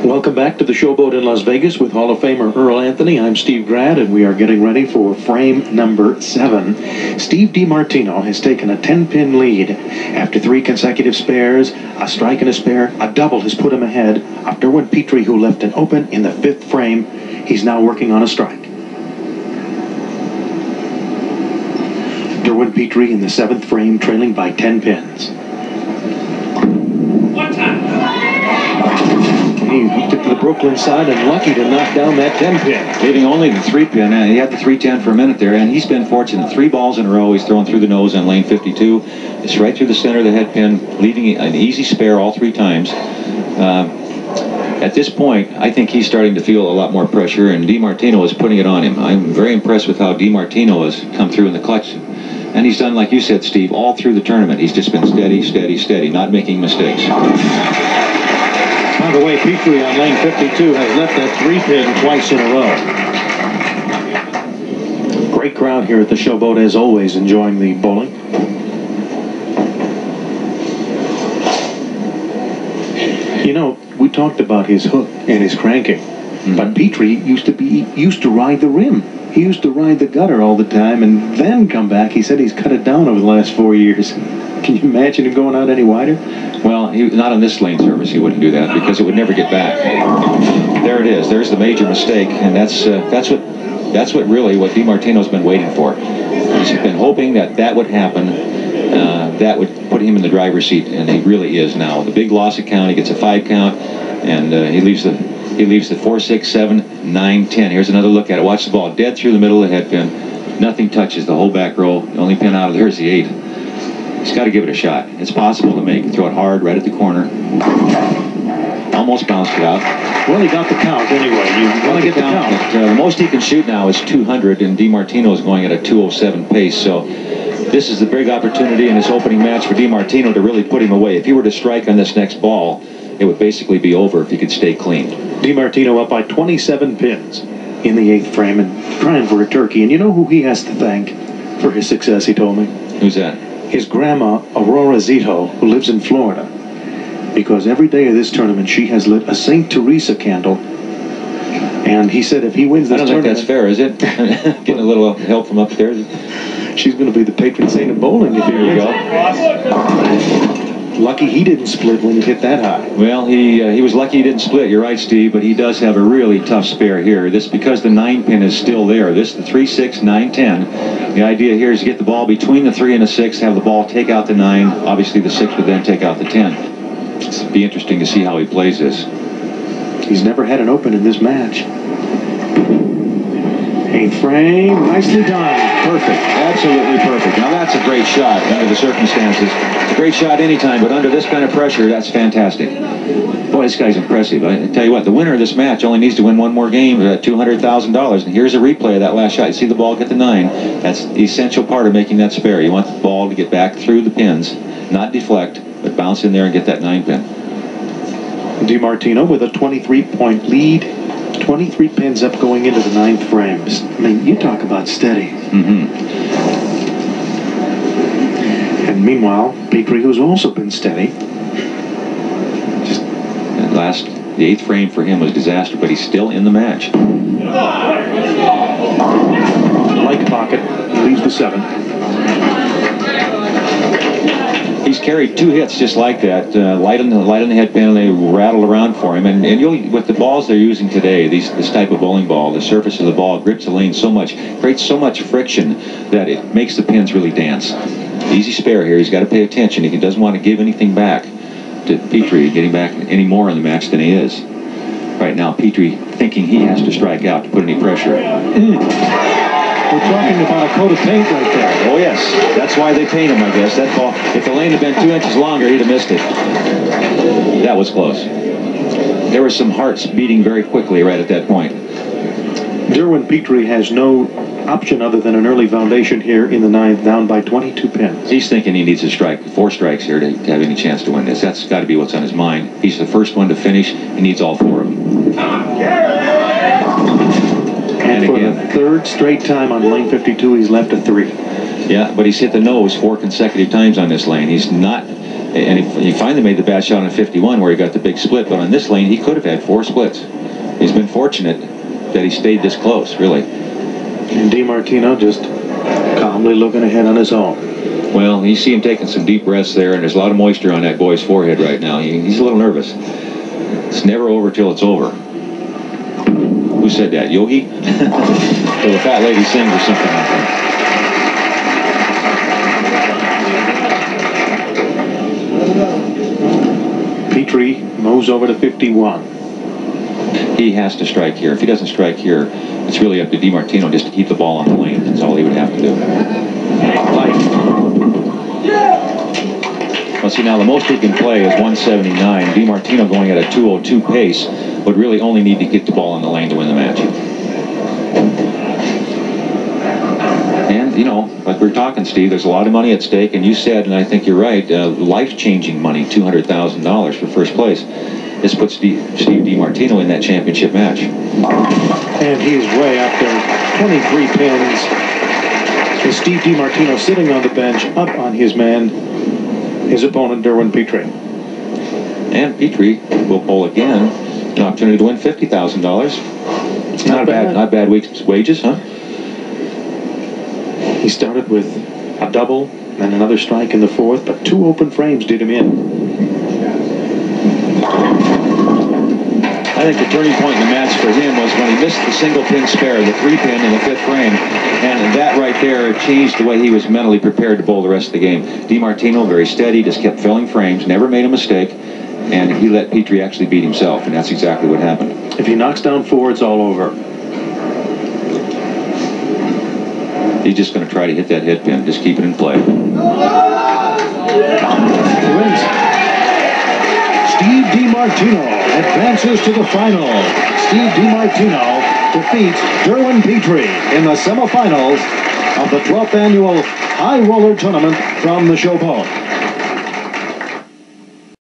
Welcome back to the Showboat in Las Vegas with Hall of Famer Earl Anthony. I'm Steve Grad, and we are getting ready for frame number 7. Steve DiMartino has taken a 10-pin lead after 3 consecutive spares. A strike and a spare, a double has put him ahead of Derwin Pitre, who left an open in the 5th frame. He's now working on a strike. Derwin Pitre in the 7th frame, trailing by 10 pins. He hooked it to the Brooklyn side and lucky to knock down that 10-pin. Leaving only the 3-pin. He had the 310 for a minute there, and he's been fortunate. 3 balls in a row. He's thrown through the nose on lane 52. It's right through the center of the head pin, leaving an easy spare all 3 times. At this point, I think he's starting to feel a lot more pressure, and DiMartino is putting it on him. I'm very impressed with how DiMartino has come through in the clutch. And he's done, like you said, Steve, all through the tournament. He's just been steady, steady, steady, not making mistakes. By the way, Pitre on lane 52 has left that 3-pin twice in a row. Great crowd here at the Showboat, as always, enjoying the bowling. You know, we talked about his hook and his cranking, but Pitre used to ride the rim. He used to ride the gutter all the time and then come back. He said he's cut it down over the last 4 years. Can you imagine him going out any wider? Well, not on this lane surface. He wouldn't do that because it would never get back. There it is. There's the major mistake, and that's what really what DiMartino's been waiting for. He's been hoping that would happen. That would put him in the driver's seat, and he really is now. The big loss account. He gets a 5 count, and he leaves the 4, 6, 7, 9, 10. Here's another look at it. Watch the ball dead through the middle of the head pin. Nothing touches the whole back row. The only pin out of there is the 8. He's got to give it a shot. It's possible to make. Throw it hard right at the corner. Almost bounced it out. Well, he got the count anyway. You want to get the count. The most he can shoot now is 200, and DiMartino is going at a 207 pace. So this is the big opportunity in this opening match for DiMartino to really put him away. If he were to strike on this next ball, it would basically be over if he could stay clean. DiMartino up by 27 pins in the 8th frame and trying for a turkey. And you know who he has to thank for his success, he told me? Who's that? His grandma, Aurora Zito, who lives in Florida. Because every day of this tournament, she has lit a St. Teresa candle. And he said if he wins this tournament... I don't think that's fair, is it? Getting a little help from upstairs. She's going to be the patron saint of bowling if there you go. Lucky he didn't split when he hit that high. Well, he was lucky he didn't split. You're right, Steve, but he does have a really tough spare here. This because the 9 pin is still there. This the 3, 6, 9, 10. The idea here is to get the ball between the 3 and the 6, have the ball take out the 9. Obviously, the 6 would then take out the 10. It'll be interesting to see how he plays this. He's never had an open in this match. 8th frame, nicely done. Perfect. Absolutely perfect. Now that's a great shot under the circumstances. It's a great shot anytime, but under this kind of pressure, that's fantastic. Boy, this guy's impressive. I tell you what, the winner of this match only needs to win 1 more game at $200,000. And here's a replay of that last shot. You see the ball get the 9. That's the essential part of making that spare. You want the ball to get back through the pins, not deflect, but bounce in there and get that 9 pin. DiMartino with a 23-point lead. 23 pins up going into the 9th frames. I mean, you talk about steady. And meanwhile, Pitre, who's also been steady. The 8th frame for him was disaster, but he's still in the match. Light pocket, he leaves the 7. He's carried 2 hits just like that, light on the head pin, and they rattle around for him. And you'll, with the balls they're using today, this type of bowling ball, the surface of the ball grips the lane so much, creates so much friction that it makes the pins really dance. Easy spare here. He's got to pay attention. He doesn't want to give anything back to Pitre, getting back any more in the match than he is. Right now, Pitre thinking he has to strike out to put any pressure. We're talking about a coat of paint right there. Oh, yes. That's why they paint him, I guess. That ball, if the lane had been 2 inches longer, he'd have missed it. That was close. There were some hearts beating very quickly right at that point. Derwin Pitre has no option other than an early foundation here in the 9th, down by 22 pins. He's thinking he needs a strike, 4 strikes here to have any chance to win this. That's got to be what's on his mind. He's the first one to finish. He needs all 4 of them. And for the 3rd straight time on lane 52, he's left a 3. Yeah, but he's hit the nose 4 consecutive times on this lane. He's not And he finally made the bad shot on 51 where he got the big split, but on this lane he could have had 4 splits. He's been fortunate that he stayed this close, really. And DiMartino just calmly looking ahead on his own. Well, you see him taking some deep breaths there, and there's a lot of moisture on that boy's forehead right now. He's a little nervous. It's never over till it's over. Who said that? Yogi? So the fat lady sings or something like that. PITRE moves over to 51. He has to strike here. If he doesn't strike here, it's really up to DiMartino just to keep the ball on the lane. That's all he would have to do. Well, see, now the most he can play is 179. DiMartino going at a 202 pace would really only need to get the ball on the lane to win the match. And, you know, like we're talking, Steve, there's a lot of money at stake, and you said, and I think you're right, life-changing money, $200,000 for first place. This puts Steve DiMartino in that championship match. And he's way up there, 23 pins. With Steve DiMartino sitting on the bench, up on his man, his opponent, DERWIN PITRE. And PITRE will pull again, an opportunity to win $50,000. Not bad wages, huh? He started with a double and another strike in the 4th, but 2 open frames did him in. I think the turning point in the match for him was when he missed the single pin spare, the 3-pin in the 5th frame, and that right there changed the way he was mentally prepared to bowl the rest of the game. DiMartino, very steady, just kept filling frames, never made a mistake, and he let PITRE actually beat himself, and that's exactly what happened. If he knocks down 4, it's all over. He's just going to try to hit that head pin, just keep it in play. He wins. Steve DiMartino advances to the final. Steve DiMartino defeats DERWIN PITRE in the semifinals of the 12th annual High Roller Tournament from the Showboat.